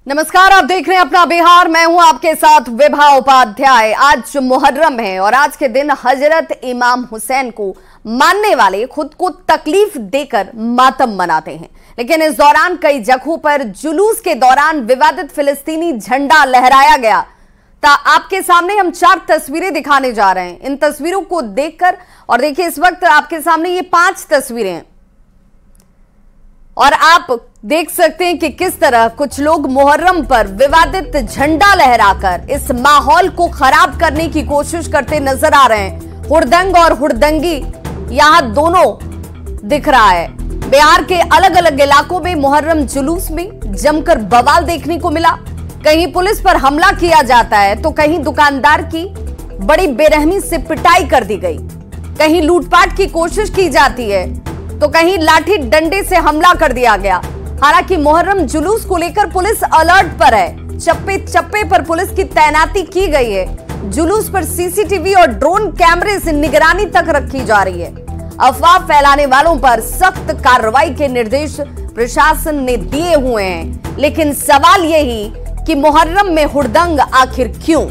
नमस्कार, आप देख रहे हैं अपना बिहार। मैं हूं आपके साथ विभा उपाध्याय। आज मुहर्रम है और आज के दिन हजरत इमाम हुसैन को मानने वाले खुद को तकलीफ देकर मातम मनाते हैं, लेकिन इस दौरान कई जगहों पर जुलूस के दौरान विवादित फिलिस्तीनी झंडा लहराया गया। आपके सामने हम 4 तस्वीरें दिखाने जा रहे हैं। इन तस्वीरों को देखकर, और देखिए इस वक्त आपके सामने ये 5 तस्वीरें हैं और आप देख सकते हैं कि किस तरह कुछ लोग मुहर्रम पर विवादित झंडा लहराकर इस माहौल को खराब करने की कोशिश करते नजर आ रहे हैं। हुड़दंग और हुड़दंगी यहां दोनों दिख रहा है। बिहार के अलग अलग इलाकों में मुहर्रम जुलूस में जमकर बवाल देखने को मिला। कहीं पुलिस पर हमला किया जाता है तो कहीं दुकानदार की बड़ी बेरहमी से पिटाई कर दी गई, कहीं लूटपाट की कोशिश की जाती है तो कहीं लाठी डंडे से हमला कर दिया गया। हालांकि मुहर्रम जुलूस को लेकर पुलिस अलर्ट पर है। चप्पे चप्पे पर पुलिस की तैनाती की गई है। जुलूस पर सीसीटीवी और ड्रोन कैमरे से निगरानी तक रखी जा रही है। अफवाह फैलाने वालों पर सख्त कार्रवाई के निर्देश प्रशासन ने दिए हुए हैं, लेकिन सवाल यही कि मुहर्रम में हुड़दंग आखिर क्यों?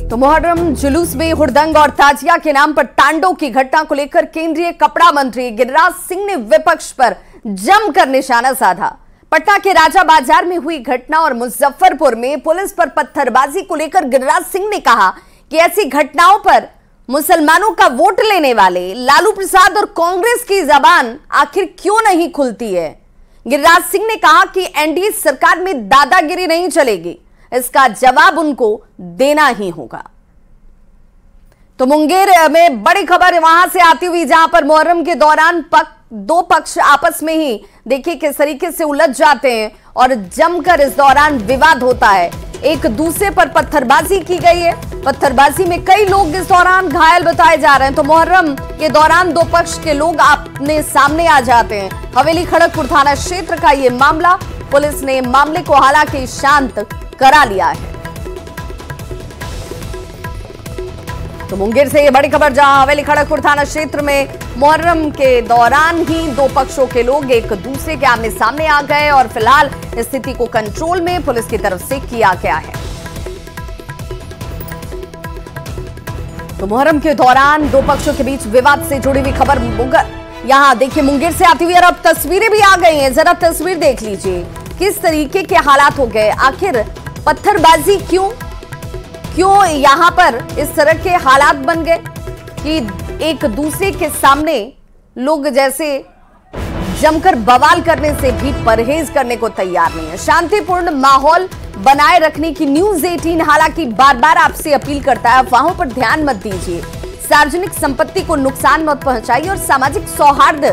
तो मुहर्रम जुलूस में हुड़दंग और ताजिया के नाम पर तांडव की घटना को लेकर केंद्रीय कपड़ा मंत्री गिरिराज सिंह ने विपक्ष पर जमकर निशाना साधा। पटना के राजा बाजार में हुई घटना और मुजफ्फरपुर में पुलिस पर पत्थरबाजी को लेकर गिरिराज सिंह ने कहा कि ऐसी घटनाओं पर मुसलमानों का वोट लेने वाले लालू प्रसाद और कांग्रेस की जबान आखिर क्यों नहीं खुलती है। गिरिराज सिंह ने कहा कि एनडीए सरकार में दादागिरी नहीं चलेगी, इसका जवाब उनको देना ही होगा। तो मुंगेर में बड़ी खबर वहां से आती हुई, जहां पर मुहर्रम के दौरान दो पक्ष आपस में ही देखिए किस तरीके से उलझ जाते हैं और जमकर इस दौरान विवाद होता है। एक दूसरे पर पत्थरबाजी की गई है। पत्थरबाजी में कई लोग इस दौरान घायल बताए जा रहे हैं। तो मुहर्रम के दौरान दो पक्ष के लोग अपने सामने आ जाते हैं। हवेली खड़गपुर थाना क्षेत्र का ये मामला, पुलिस ने मामले को हालांकि शांत करा लिया है। तो मुंगेर से ये बड़ी खबर, जहां हवेली खड़गपुर थाना क्षेत्र में मुहर्रम के दौरान ही दो पक्षों के लोग एक दूसरे के आमने सामने आ गए और फिलहाल स्थिति को कंट्रोल में पुलिस की तरफ से किया गया है। तो मुहर्रम के दौरान दो पक्षों के बीच विवाद से जुड़ी हुई खबर यहां देखिए मुंगेर से आती हुई, और अब तस्वीरें भी आ गई हैं। जरा तस्वीर देख लीजिए किस तरीके के हालात हो गए। आखिर पत्थरबाजी क्यों यहां पर इस तरह के हालात बन गए कि एक दूसरे के सामने लोग जैसे जमकर बवाल करने से भी परहेज करने को तैयार नहीं है। शांतिपूर्ण माहौल बनाए रखने की न्यूज़ 18 हालांकि बार बार आपसे अपील करता है, अफवाहों पर ध्यान मत दीजिए, सार्वजनिक संपत्ति को नुकसान मत पहुंचाइए और सामाजिक सौहार्द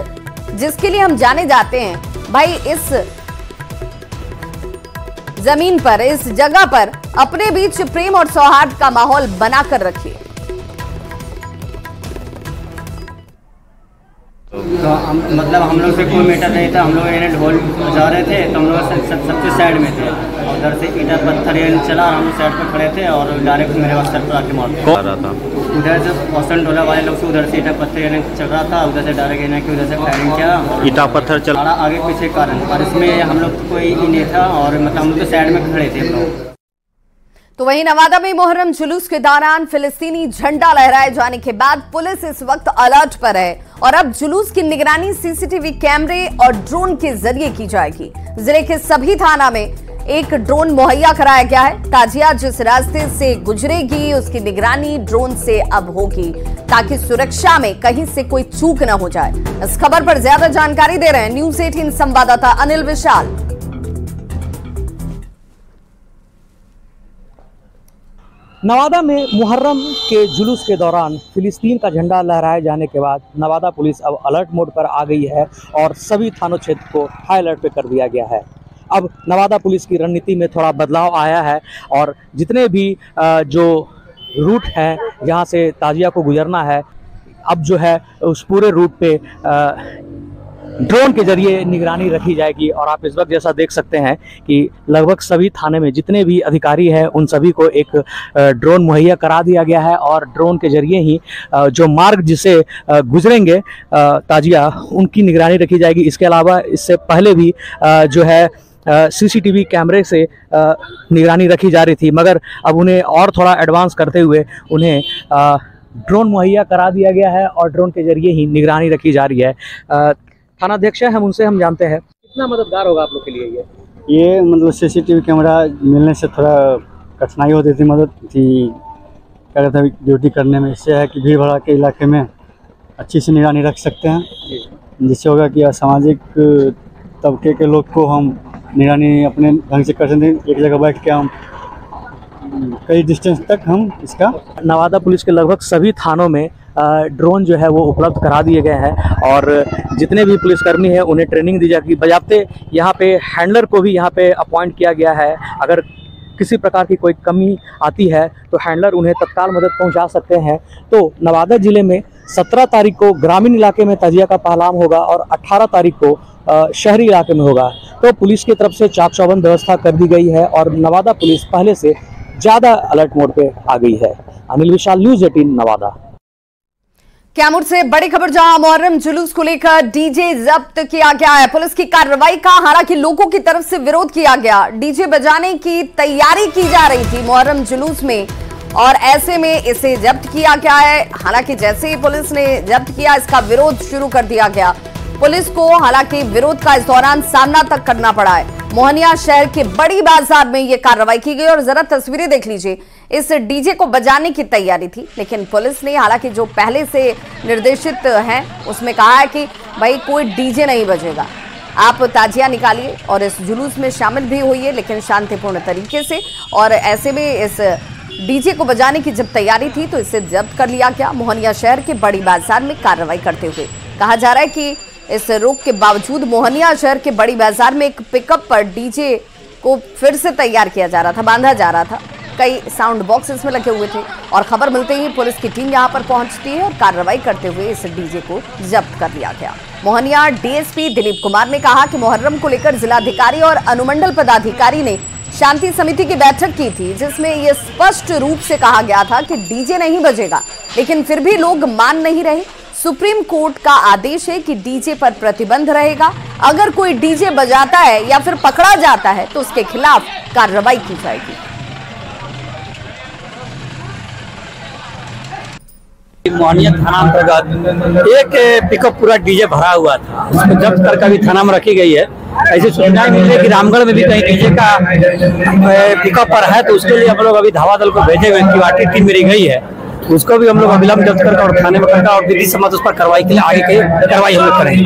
जिसके लिए हम जाने जाते हैं, भाई इस जमीन पर, इस जगह पर अपने बीच प्रेम और सौहार्द का माहौल बनाकर रखिए। तो मतलब हम लोग से कोई मैटर नहीं था। हम लोग इन्हें ढोल बजा रहे थे तो हम लोग सबसे साइड में थे। उधर से ईटा पत्थर चला, हम लोग साइड पर खड़े थे और डायरेक्ट मेरे पास सर पर आके मार रहा था। उधर से औसन टोला वाले लोग से उधर से ईटा पत्थर चल रहा था, उधर से डायरेक्ट इन्हें कि उधर से फायरिंग किया, ईटा पत्थर चला आगे पीछे कारण। और इसमें हम लोग कोई नहीं था और मतलब हम लोग साइड में खड़े थे हम लोग। तो वहीं नवादा में मुहर्रम जुलूस के दौरान फिलिस्तीनी झंडा लहराए जाने के बाद पुलिस इस वक्त अलर्ट पर है और अब जुलूस की निगरानी सीसीटीवी कैमरे और ड्रोन के जरिए की जाएगी। जिले के सभी थाना में एक ड्रोन मुहैया कराया गया है। ताजिया जिस रास्ते से गुजरेगी उसकी निगरानी ड्रोन से अब होगी ताकि सुरक्षा में कहीं से कोई चूक न हो जाए। इस खबर पर ज्यादा जानकारी दे रहे हैं न्यूज़ 18 संवाददाता अनिल विशाल। नवादा में मुहर्रम के जुलूस के दौरान फिलिस्तीन का झंडा लहराए जाने के बाद नवादा पुलिस अब अलर्ट मोड पर आ गई है और सभी थानों क्षेत्र को हाई अलर्ट पे कर दिया गया है। अब नवादा पुलिस की रणनीति में थोड़ा बदलाव आया है और जितने भी जो रूट है जहां से ताजिया को गुजरना है, अब जो है उस पूरे रूट पे ड्रोन के जरिए निगरानी रखी जाएगी। और आप इस वक्त जैसा देख सकते हैं कि लगभग सभी थाने में जितने भी अधिकारी हैं उन सभी को एक ड्रोन मुहैया करा दिया गया है और ड्रोन के जरिए ही जो मार्ग जिसे गुजरेंगे ताजिया उनकी निगरानी रखी जाएगी। इसके अलावा इससे पहले भी जो है सीसीटीवी कैमरे से निगरानी रखी जा रही थी, मगर अब उन्हें और थोड़ा एडवांस करते हुए उन्हें ड्रोन मुहैया करा दिया गया है और ड्रोन के जरिए ही निगरानी रखी जा रही है। थानाध्यक्ष हम उनसे हम जानते हैं कितना मददगार होगा आप लोग के लिए ये मतलब सीसीटीवी कैमरा मिलने से थोड़ा कठिनाई होती थी, मदद थी क्या कहते हैं ड्यूटी करने में। इससे है कि भीड़ भाड़ के इलाके में अच्छी सी निगरानी रख सकते हैं, जिससे होगा कि असामाजिक तबके के लोग को हम निगरानी अपने ढंग से कर सकते हैं। एक जगह बैठ के हम कई डिस्टेंस तक हम इसका नवादा पुलिस के लगभग सभी थानों में ड्रोन जो है वो उपलब्ध करा दिए गए हैं और जितने भी पुलिसकर्मी हैं उन्हें ट्रेनिंग दी जाएगी। बजाते यहाँ पे हैंडलर को भी यहाँ पे अपॉइंट किया गया है। अगर किसी प्रकार की कोई कमी आती है तो हैंडलर उन्हें तत्काल मदद पहुँचा सकते हैं। तो नवादा ज़िले में 17 तारीख को ग्रामीण इलाके में ताजिया का पहलाम होगा और 18 तारीख को शहरी इलाके में होगा। तो पुलिस की तरफ से चाक चौबंद व्यवस्था कर दी गई है और नवादा पुलिस पहले से ज़्यादा अलर्ट मोड पे आ गई है। अनिल विशाल, न्यूज़ 18 नवादा। कैमूर से बड़ी खबर, जहां मुहर्रम जुलूस को लेकर डीजे जब्त किया गया है। पुलिस की कार्रवाई का हालांकि लोगों की तरफ से विरोध किया गया। डीजे बजाने की तैयारी की जा रही थी मुहर्रम जुलूस में और ऐसे में इसे जब्त किया गया है। हालांकि जैसे ही पुलिस ने जब्त किया इसका विरोध शुरू कर दिया गया। पुलिस को हालांकि विरोध का इस दौरान सामना तक करना पड़ा है। मोहनिया शहर के बड़ी बाजार में यह कार्रवाई की गई और जरा तस्वीरें देख लीजिए। इस डीजे को बजाने की तैयारी थी, लेकिन पुलिस ने हालांकि जो पहले से निर्देशित है उसमें कहा है कि भाई कोई डीजे नहीं बजेगा, आप ताजिया निकालिए और इस जुलूस में शामिल भी होइए, लेकिन शांतिपूर्ण तरीके से। और ऐसे में इस डीजे को बजाने की जब तैयारी थी तो इसे जब्त कर लिया गया। मोहनिया शहर के बड़ी बाजार में कार्रवाई करते हुए कहा जा रहा है कि इस रोक के बावजूद मोहनिया शहर के बड़ी बाजार में एक पिकअप पर डीजे को फिर से तैयार किया जा रहा था, बांधा जा रहा था। कई साउंड बॉक्स इसमें लगे हुए थे और खबर मिलते ही पुलिस की टीम यहां पर पहुंचती है और कार्रवाई करते हुए इस डीजे को जब्त कर लिया गया। मोहनिया डीएसपी दिलीप कुमार ने कहा कि मुहर्रम को लेकर जिलाधिकारी और अनुमंडल पदाधिकारी ने शांति समिति की बैठक की थी, जिसमें यह स्पष्ट रूप से कहा गया था कि डीजे नहीं बजेगा, लेकिन फिर भी लोग मान नहीं रहे। सुप्रीम कोर्ट का आदेश है कि डीजे पर प्रतिबंध रहेगा। अगर कोई डीजे बजाता है या फिर पकड़ा जाता है तो उसके खिलाफ कार्रवाई की जाएगी। मोहनिया थाना अंतर्गत एक पिकअप पूरा डीजे भरा हुआ था, उसको जब्त करके भी थाना में रखी गई है। ऐसी सूचनाएं मिली है कि रामगढ़ में भी कहीं डीजे का पिकअप पर है, तो उसके लिए हम लोग अभी धावा दल को भेजे हुए, क्यूआरटी टीम मेरी गई है, उसको भी हम लोग अविलंब जब्त करके और थाने में करके और विधि सम्मत उस पर कार्रवाई के लिए आगे की कार्रवाई हम लोग करेंगे।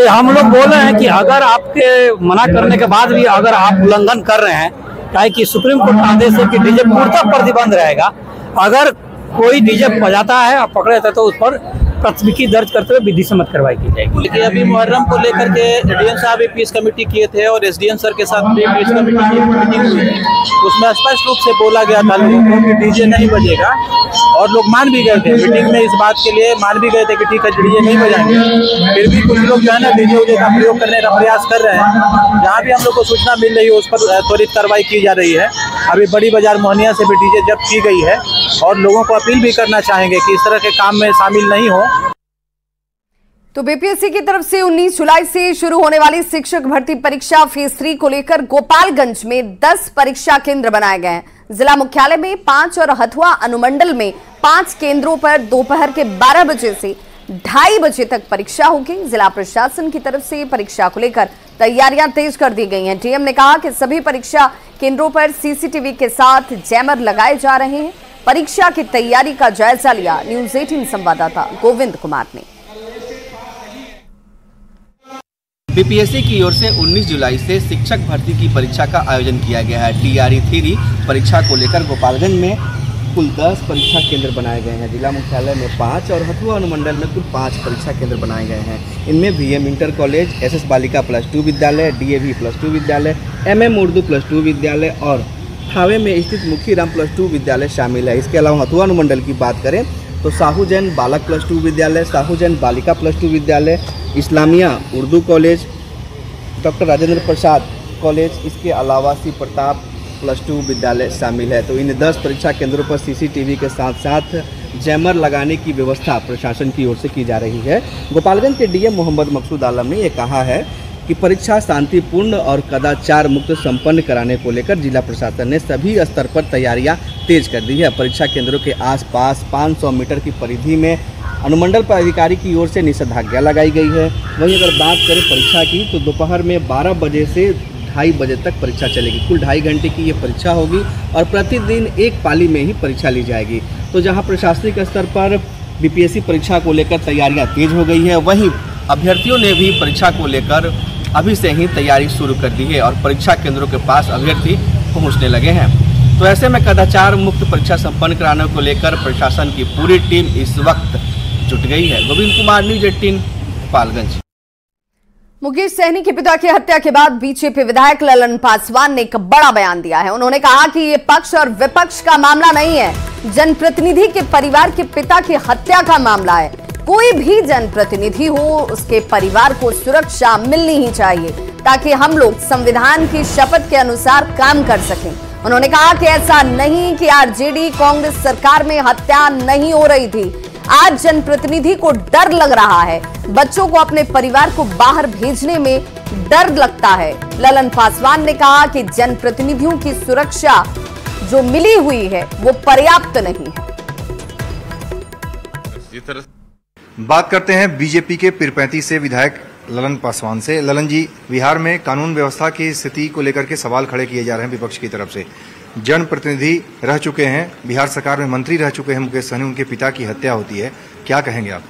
हम लोग बोल रहे हैं कि अगर आपके मना करने के बाद भी अगर आप उल्लंघन कर रहे हैं, क्या कि सुप्रीम कोर्ट का आदेश है कि डीजे पूर्णतः प्रतिबंध रहेगा। अगर कोई डीजे बजाता है और पकड़े जाता है तो उस पर प्राथमिकी दर्ज करते हुए विधि सम्मत कार्रवाई की जाएगी। देखिए अभी मुहर्रम को लेकर के एडीएम साहब भी पीस कमेटी किए थे और एसडीएम सर के साथ भी पीस कमेटी की मीटिंग हुई है। उसमें स्पष्ट रूप से बोला गया था लोगों को कि डीजे नहीं बजेगा और लोग मान भी गए थे। मीटिंग में इस बात के लिए मान भी गए थे कि ठीक है डीजे नहीं बजाएंगे। फिर भी कुछ लोग जो है ना डीजे उजे का प्रयोग करने का प्रयास कर रहे हैं। जहाँ भी हम लोग को सूचना मिल रही है उस पर त्वरित कार्रवाई की जा रही है। अभी बड़ी बाजार मोहनिया से भी डीजे जब्त की गई है और लोगों को अपील भी करना चाहेंगे कि इस तरह के काम में शामिल नहीं हो। तो बीपीएससी की तरफ से 19 जुलाई से शुरू होने वाली शिक्षक भर्ती परीक्षा फेज 3 को लेकर गोपालगंज में 10 परीक्षा केंद्र बनाए गए हैं। जिला मुख्यालय में 5 और हथुआ अनुमंडल में 5 केंद्रों पर दोपहर के 12 बजे से 2:30 बजे तक परीक्षा होगी। जिला प्रशासन की तरफ से परीक्षा को लेकर तैयारियां तेज कर दी गई हैं। डीएम ने कहा कि सभी परीक्षा केंद्रों पर सीसीटीवी के साथ जैमर लगाए जा रहे हैं। परीक्षा की तैयारी का जायजा लिया न्यूज़ 18 संवाददाता गोविंद कुमार ने। बीपीएससी की ओर से 19 जुलाई से शिक्षक भर्ती की परीक्षा का आयोजन किया गया है। टीआरई थ्री परीक्षा को लेकर गोपालगंज में कुल 10 परीक्षा केंद्र बनाए गए हैं। जिला मुख्यालय में 5 और हथुआ अनुमंडल में कुल 5 परीक्षा केंद्र बनाए गए हैं। इनमें वीएम इंटर कॉलेज, एसएस बालिका +2 विद्यालय, डीएवी +2 विद्यालय, एमएम उर्दू +2 विद्यालय और थावे में स्थित मुखीराम +2 विद्यालय शामिल है। इसके अलावा हथुआ अनुमंडल की बात करें तो साहू जैन बालक +2 विद्यालय, साहू जैन बालिका +2 विद्यालय, Islamia Urdu college, doctor Rajendra Prasad college, इसके अलावा श्री प्रताप +2 विद्यालय शामिल है। तो इन 10 परीक्षा केंद्रों पर सीसीटीवी के साथ साथ जैमर लगाने की व्यवस्था प्रशासन की ओर से की जा रही है। गोपालगंज के डीएम मोहम्मद मकसूद आलम ने ये कहा है कि परीक्षा शांतिपूर्ण और कदाचार मुक्त संपन्न कराने को लेकर जिला प्रशासन ने सभी स्तर पर तैयारियां तेज कर दी है। परीक्षा केंद्रों के आसपास 500 मीटर की परिधि में अनुमंडल पदाधिकारी की ओर से निषेधाज्ञा लगाई गई है। वहीं अगर बात करें परीक्षा की तो दोपहर में 12 बजे से 2:30 बजे तक परीक्षा चलेगी। कुल 2.5 घंटे की ये परीक्षा होगी और प्रतिदिन एक पाली में ही परीक्षा ली जाएगी। तो जहाँ प्रशासनिक स्तर पर बीपीएससी परीक्षा को लेकर तैयारियाँ तेज हो गई है, वहीं अभ्यर्थियों ने भी परीक्षा को लेकर अभी से ही तैयारी शुरू कर दी है और परीक्षा केंद्रों के पास अभ्यर्थी पहुंचने लगे हैं। तो ऐसे में कदाचार मुक्त परीक्षा संपन्न कराने को लेकर प्रशासन की पूरी टीम इस वक्त जुट गई है। गोविंद कुमार, न्यूज़ 18, गोपालगंज। मुकेश सहनी के पिता की हत्या के बाद बीजेपी विधायक ललन पासवान ने एक बड़ा बयान दिया है। उन्होंने कहा कि ये पक्ष और विपक्ष का मामला नहीं है, जनप्रतिनिधि के परिवार के पिता की हत्या का मामला है। कोई भी जनप्रतिनिधि हो, उसके परिवार को सुरक्षा मिलनी ही चाहिए ताकि हम लोग संविधान की शपथ के अनुसार काम कर सकें। उन्होंने कहा कि ऐसा नहीं कि आरजेडी कांग्रेस सरकार में हत्या नहीं हो रही थी, आज जनप्रतिनिधि को डर लग रहा है, बच्चों को अपने परिवार को बाहर भेजने में डर लगता है। ललन पासवान ने कहा कि जनप्रतिनिधियों की सुरक्षा जो मिली हुई है वो पर्याप्त नहीं है। बात करते हैं बीजेपी के पीरपैंती से विधायक ललन पासवान से। ललन जी, बिहार में कानून व्यवस्था की स्थिति को लेकर के सवाल खड़े किए जा रहे हैं विपक्ष की तरफ से। जनप्रतिनिधि रह चुके हैं, बिहार सरकार में मंत्री रह चुके हैं मुकेश सहनी, उनके पिता की हत्या होती है, क्या कहेंगे आप?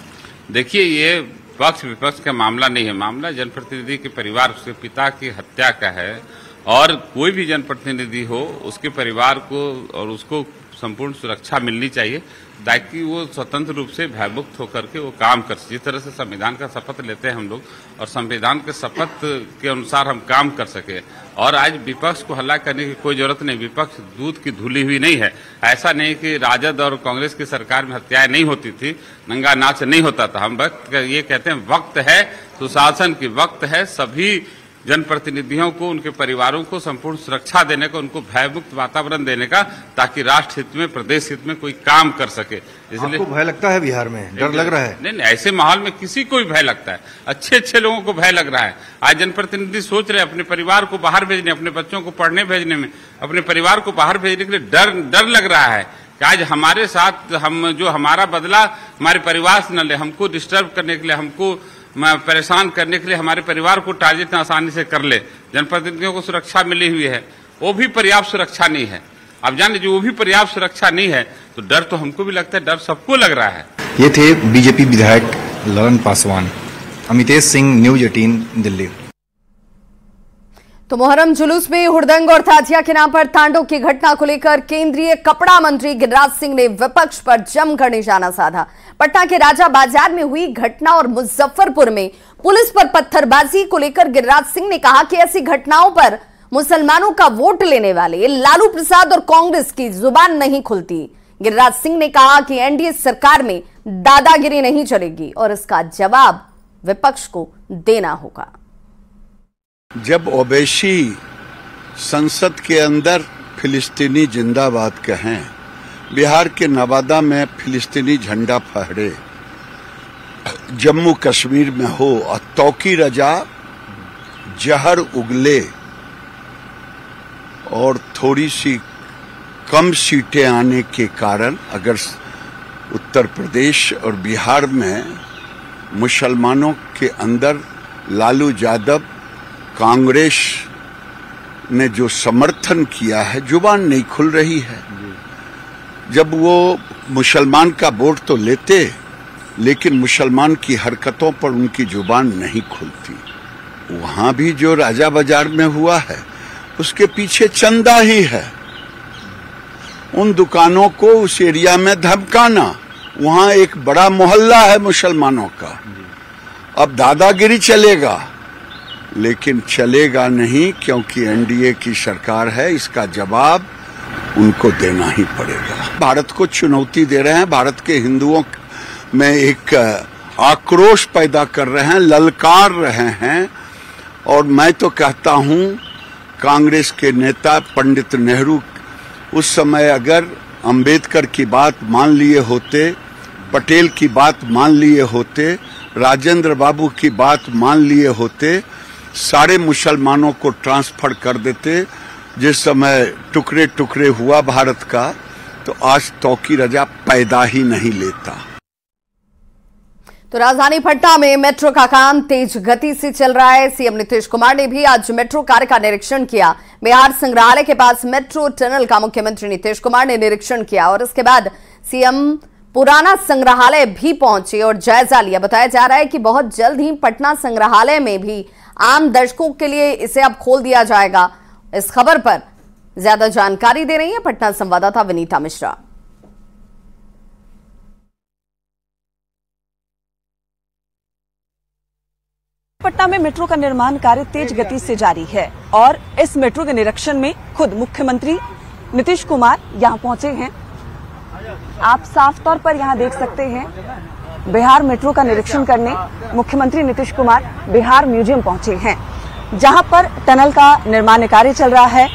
देखिए, ये पक्ष विपक्ष का मामला नहीं है, मामला जनप्रतिनिधि के परिवार, उसके पिता की हत्या का है। और कोई भी जनप्रतिनिधि हो, उसके परिवार को और उसको संपूर्ण सुरक्षा मिलनी चाहिए ताकि वो स्वतंत्र रूप से भयमुक्त होकर के वो काम कर सके। जिस तरह से संविधान का शपथ लेते हैं हम लोग और संविधान के शपथ के अनुसार हम काम कर सके। और आज विपक्ष को हल्ला करने की कोई जरूरत नहीं, विपक्ष दूध की धुली हुई नहीं है। ऐसा नहीं कि राजद और कांग्रेस की सरकार में हत्याएं नहीं होती थी, नंगा नाच नहीं होता था। हम वक्त ये कहते हैं, वक्त है सुशासन की, वक्त है सभी जनप्रतिनिधियों को, उनके परिवारों को संपूर्ण सुरक्षा देने का, उनको भयमुक्त वातावरण देने का, ताकि राष्ट्र हित में, प्रदेश हित में कोई काम कर सके। इसलिए आपको भय लगता है बिहार में, डर लग रहा है? नहीं, ऐसे माहौल में किसी को भी भय लगता है, अच्छे अच्छे लोगों को भय लग रहा है। आज जनप्रतिनिधि सोच रहे अपने परिवार को बाहर भेजने, अपने बच्चों को पढ़ने भेजने में, अपने परिवार को बाहर भेजने के लिए डर लग रहा है कि आज हमारे साथ हम जो हमारा बदला हमारे परिवार से न ले, हमको डिस्टर्ब करने के लिए, हमको परेशान करने के लिए हमारे परिवार को टारगेट आसानी से कर ले। जनप्रतिनिधियों को सुरक्षा मिली हुई है, वो भी पर्याप्त सुरक्षा नहीं है। अब जाने जो वो भी पर्याप्त सुरक्षा नहीं है तो डर तो हमको भी लगता है, डर सबको लग रहा है। ये थे बीजेपी विधायक ललन पासवान। अमितेश सिंह, न्यूज़ 18, दिल्ली। तो मोहर्रम जुलूस में हुड़दंग और ताजिया के नाम पर तांडव की घटना को लेकर केंद्रीय कपड़ा मंत्री गिरिराज सिंह ने विपक्ष पर जमकर निशाना साधा। पटना के राजा बाजार में हुई घटना और मुजफ्फरपुर में पुलिस पर पत्थरबाजी को लेकर गिरिराज सिंह ने कहा कि ऐसी घटनाओं पर मुसलमानों का वोट लेने वाले लालू प्रसाद और कांग्रेस की जुबान नहीं खुलती। गिरिराज सिंह ने कहा कि एनडीए सरकार में दादागिरी नहीं चलेगी और इसका जवाब विपक्ष को देना होगा। जब ओवैसी संसद के अंदर फिलिस्तीनी जिंदाबाद कहें, बिहार के नवादा में फिलिस्तीनी झंडा फहरे, जम्मू कश्मीर में हो और तौकी रजा जहर उगले और थोड़ी सी कम सीटें आने के कारण अगर उत्तर प्रदेश और बिहार में मुसलमानों के अंदर लालू यादव कांग्रेस ने जो समर्थन किया है, जुबान नहीं खुल रही है। जब वो मुसलमान का वोट तो लेते, लेकिन मुसलमान की हरकतों पर उनकी जुबान नहीं खुलती। वहां भी जो राजा बाजार में हुआ है उसके पीछे चंदा ही है। उन दुकानों को उस एरिया में धमकाना, वहां एक बड़ा मोहल्ला है मुसलमानों का। अब दादागिरी चलेगा, लेकिन चलेगा नहीं, क्योंकि एनडीए की सरकार है। इसका जवाब उनको देना ही पड़ेगा। भारत को चुनौती दे रहे हैं, भारत के हिंदुओं में एक आक्रोश पैदा कर रहे हैं, ललकार रहे हैं। और मैं तो कहता हूं कांग्रेस के नेता पंडित नेहरू उस समय अगर अंबेडकर की बात मान लिए होते, पटेल की बात मान लिए होते, राजेंद्र बाबू की बात मान लिए होते, सारे मुसलमानों को ट्रांसफर कर देते। जिस समय टुकड़े टुकड़े हुआ भारत का, तो आज तौकी रजा पैदा ही नहीं लेता। तो राजधानी पटना में मेट्रो का काम तेज गति से चल रहा है। सीएम नीतीश कुमार ने भी आज मेट्रो कार्य का निरीक्षण किया। बिहार संग्रहालय के पास मेट्रो टनल का मुख्यमंत्री नीतीश कुमार ने निरीक्षण किया और इसके बाद सीएम पुराना संग्रहालय भी पहुंचे और जायजा लिया। बताया जा रहा है कि बहुत जल्द ही पटना संग्रहालय में भी आम दर्शकों के लिए इसे अब खोल दिया जाएगा। इस खबर पर ज्यादा जानकारी दे रही है पटना संवाददाता विनीता मिश्रा। पटना में मेट्रो का निर्माण कार्य तेज गति से जारी है और इस मेट्रो के निरीक्षण में खुद मुख्यमंत्री नीतीश कुमार यहां पहुंचे हैं। आप साफ तौर पर यहां देख सकते हैं बिहार मेट्रो का निरीक्षण करने मुख्यमंत्री नीतीश कुमार बिहार म्यूजियम पहुंचे हैं, जहां पर टनल का निर्माण कार्य चल रहा है।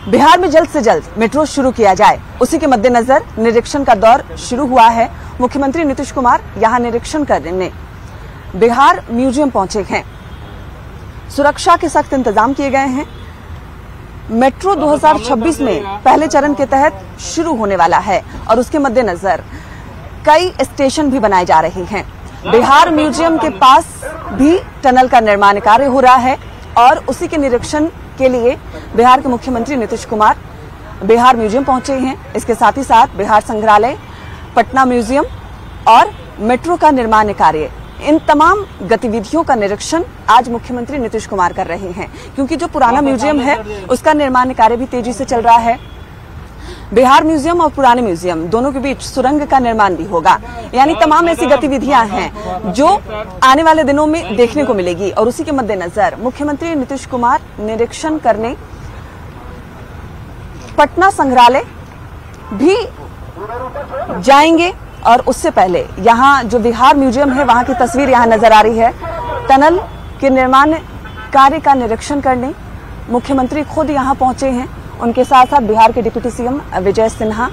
बिहार में जल्द से जल्द मेट्रो शुरू किया जाए, उसी के मद्देनजर निरीक्षण का दौर शुरू हुआ है। मुख्यमंत्री नीतीश कुमार यहां निरीक्षण करने बिहार म्यूजियम पहुंचे हैं। सुरक्षा के सख्त इंतजाम किए गए हैं। मेट्रो 2026 में पहले चरण के तहत शुरू होने वाला है और उसके मद्देनजर कई स्टेशन भी बनाए जा रहे हैं। बिहार म्यूजियम के पास भी टनल का निर्माण कार्य हो रहा है और उसी के निरीक्षण के लिए बिहार के मुख्यमंत्री नीतीश कुमार बिहार म्यूजियम पहुंचे हैं। इसके साथ ही साथ बिहार संग्रहालय, पटना म्यूजियम और मेट्रो का निर्माण कार्य, इन तमाम गतिविधियों का निरीक्षण आज मुख्यमंत्री नीतीश कुमार कर रहे हैं, क्योंकि जो पुराना म्यूजियम है उसका निर्माण कार्य भी तेजी से चल रहा है। बिहार म्यूजियम और पुराने म्यूजियम दोनों के बीच सुरंग का निर्माण भी होगा। यानी तमाम ऐसी गतिविधियां हैं जो आने वाले दिनों में देखने को मिलेगी और उसी के मद्देनजर मुख्यमंत्री नीतीश कुमार निरीक्षण करने पटना संग्रहालय भी जाएंगे। और उससे पहले यहाँ जो बिहार म्यूजियम है वहां की तस्वीर यहाँ नजर आ रही है। टनल के निर्माण कार्य का निरीक्षण करने मुख्यमंत्री खुद यहाँ पहुंचे हैं। उनके साथ साथ बिहार के deputy CM Vijay Sinha,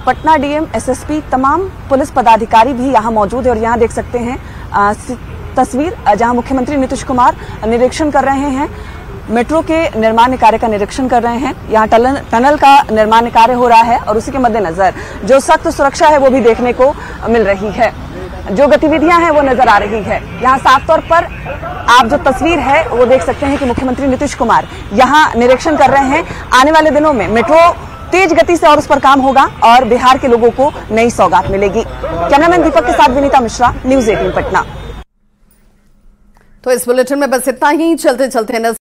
Patna DM, SSP, तमाम पुलिस पदाधिकारी भी यहाँ मौजूद है। और यहाँ देख सकते हैं तस्वीर जहाँ मुख्यमंत्री नीतीश कुमार निरीक्षण कर रहे हैं, मेट्रो के निर्माण कार्य का निरीक्षण कर रहे हैं। यहाँ टनल का निर्माण कार्य हो रहा है और उसी के मद्देनजर जो सख्त सुरक्षा है वो भी देखने को मिल रही है। जो गतिविधियां हैं वो नजर आ रही है। यहाँ साफ तौर पर आप जो तस्वीर है वो देख सकते हैं कि मुख्यमंत्री नीतीश कुमार यहाँ निरीक्षण कर रहे हैं। आने वाले दिनों में मेट्रो तेज गति से और उस पर काम होगा और बिहार के लोगों को नई सौगात मिलेगी। कैमरामैन दीपक के साथ विनीता मिश्रा, न्यूज़ 18 पटना। तो इस बुलेटिन में बस इतना ही। चलते चलते